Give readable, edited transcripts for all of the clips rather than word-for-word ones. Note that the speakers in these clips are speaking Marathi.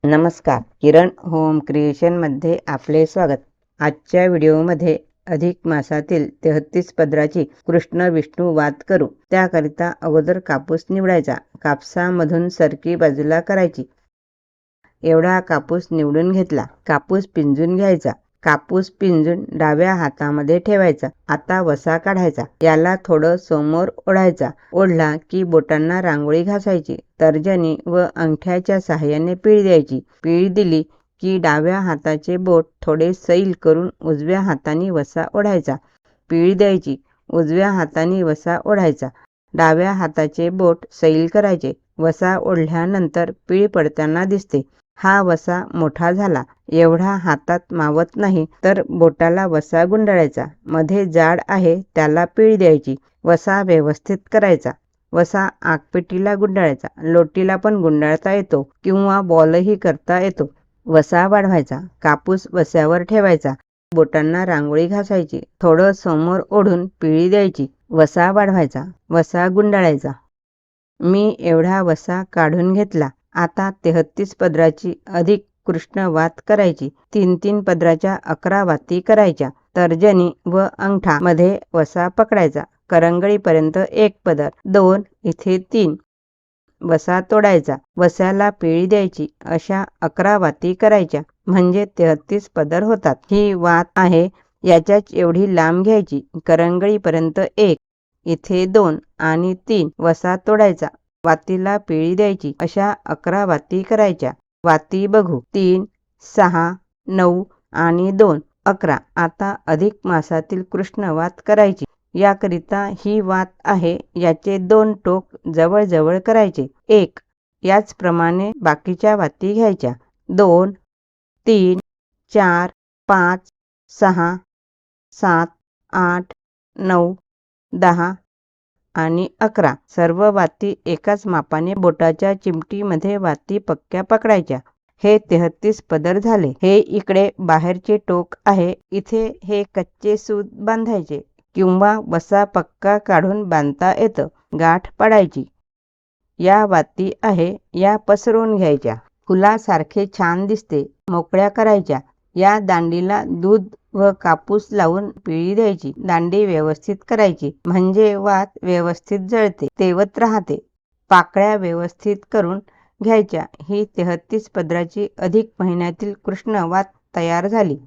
नमस्कार, किरण होम क्रिएशनमध्ये आपले स्वागत. आजच्या व्हिडिओमध्ये अधिक मासातील 33 पदराची कृष्ण विष्णू वात करू. त्याकरिता अगोदर कापूस निवडायचा. कापसामधून सरकी बाजूला करायची. एवढा कापूस निवडून घेतला. कापूस पिंजून घ्यायचा. कापूस पिंजून डाव्या हातामध्ये ठेवायचा. आता वसा काढायचा. याला थोडं समोर ओढायचा. ओढला की बोटांना रांगोळी घासायची. तर्जनी व अंगठ्याच्या साहाय्याने पीळ द्यायची. पीळ दिली की डाव्या हाताचे बोट थोडे सैल करून उजव्या हाताने वसा ओढायचा. पीळ द्यायची. उजव्या हाताने वसा ओढायचा. डाव्या हाताचे बोट सैल करायचे. वसा ओढल्यानंतर पीळ पडताना दिसते. हा वसा मोठा झाला एवढा हातात मावत नाही तर बोटाला वसा गुंडाळायचा. मध्ये जाड आहे त्याला पीळ द्यायची. वसा व्यवस्थित करायचा. वसा आगपेटीला गुंडाळायचा. लोटीला पण गुंडाळता येतो किंवा बॉलही करता येतो. वसा वाढवायचा. कापूस वस्यावर ठेवायचा. बोटांना रांगोळी घासायची. थोडं समोर ओढून पिळी द्यायची. वसा वाढवायचा. वसा गुंडाळायचा. मी एवढा वसा काढून घेतला. आता 33 पदराची अधिक कृष्ण वात करायची. 3-3 पदराच्या 11 वाती करायच्या. तर्जनी व अंगठा मध्ये वसा पकडायचा. करंगळीपर्यंत 1 पदर, 2, इथे 3. वसा तोडायचा. वस्याला पिळी द्यायची. अशा 11 वाती करायच्या म्हणजे 33 पदर होतात. ही वात आहे याच्याच एवढी लांब घ्यायची. करंगळीपर्यंत 1, इथे 2 आणि 3. वसा तोडायचा. वातीला पिळी द्यायची. अशा 11 वाती करायच्या. वाती बघू. 3, 6, 9 आणि 2, 11. आता अधिक मासातील कृष्ण वात करायची. याकरिता ही वात आहे याचे 2 टोक जवळ जवळ करायचे. 1. याचप्रमाणे बाकीच्या वाती घ्यायच्या. 2, 3, 4, 5, 6, 7, 8, 9, 10 आणि 11. सर्व वाती एकाच मापाने बोटाच्या चिमटीमध्ये वाती पक्क्या पकडायच्या. हे 33 पदर झाले. हे इकडे बाहेरचे टोक आहे. इथे हे कच्चे सूत बांधायचे किंवा वसा पक्का काढून बांधता येतं. गाठ पाडायची. या वाती आहे या पसरवून घ्यायच्या. फुलासारखे छान दिसते. मोकळ्या करायच्या. या दांडीला दूध व कापूस लावून पिळी द्यायची. दांडी व्यवस्थित करायची म्हणजे वात व्यवस्थित जळते, तेवत राहते. पाकळ्या व्यवस्थित करून घ्यायच्या. ही 33 पदराची अधिक महिन्यातील कृष्ण वात तयार झाली.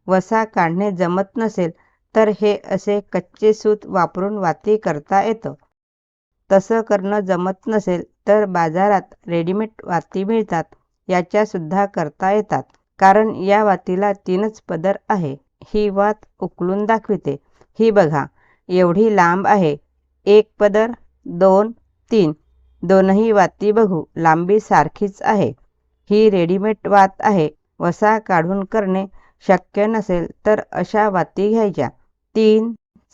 वसा काढणे जमत नसेल तर हे असे कच्चे सूत वापरून वाती करता येतं. तसं करणं जमत नसेल तर बाजारात रेडीमेड वाती मिळतात. याच्या सुद्धा करता येतात. कारण या वातीला 3च पदर आहे. ही वात उकलून दाखविते. ही बघा एवढी लांब आहे. 1 पदर, 2, 3. दोनही वाती बघू. लांबी सारखीच आहे. ही रेडीमेड वात आहे. वसा काढून करणे शक्य नसेल तर अशा वाती घ्यायच्या. 3,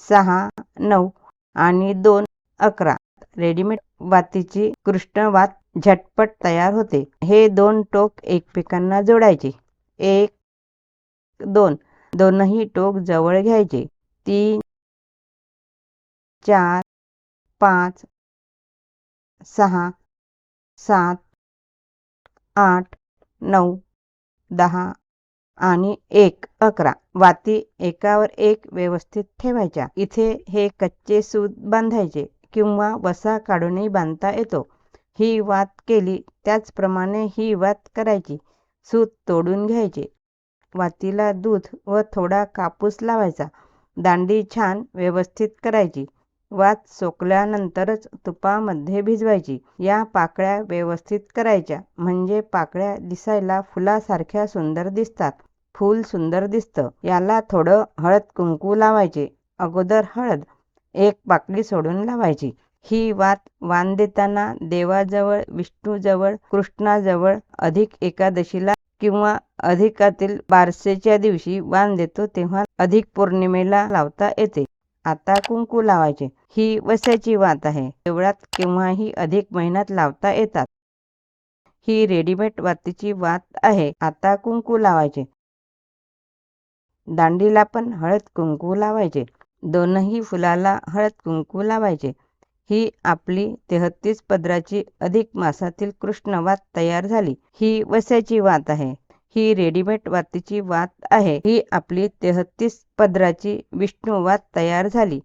6, 9 आणि 2, 11. रेडीमेड वातीची कृष्ण वात झटपट तयार होते. हे 2 टोक एकमेकांना जोडायचे. 1, 2. दोनही टोक जवळ घ्यायचे. 3, 4, 5, 6, 7, 8, 9, 10 आणि 1, 11. वाती एकावर एक व्यवस्थित ठेवायच्या. इथे हे कच्चे सूत बांधायचे किंवा वसा काढूनही बांधता येतो. ही वात केली त्याचप्रमाणे ही वात करायची. सूत तोडून घ्यायचे. वातीला दूध व थोडा कापूस लावायचा. दांडी छान व्यवस्थित करायची. वात सोकल्यानंतरच तुपामध्ये भिजवायची. या पाकळ्या व्यवस्थित करायच्या म्हणजे पाकळ्या दिसायला फुलासारख्या सुंदर दिसतात. फूल सुंदर दिसतं. याला थोडं हळद कुंकू लावायचे. अगोदर हळद 1 पाकळी सोडून लावायची. ही वात वाण देताना देवाजवळ, विष्णूजवळ, कृष्णाजवळ अधिक एकादशीला किंवा अधिकातील बारसेच्या दिवशी वाण देतो तेव्हा अधिक पौर्णिमेला लावता येते. आता कुंकू लावायचे. ही वस्याची वात आहे. देवळात केव्हाही अधिक महिन्यात लावता येतात. ही रेडीमेड वातीची वात आहे. आता कुंकू लावायचे. दांडीला पण हळद कुंकू लावायचे. दोनही फुलाला हळद कुंकू लावायचे. ही आपली 33 पदराची अधिक मासातील कृष्ण वात तयार झाली. ही वस्याची वात आहे. ही रेडीमेड वातीची वात आहे. ही आपली 33 पदराची विष्णू वात तयार झाली.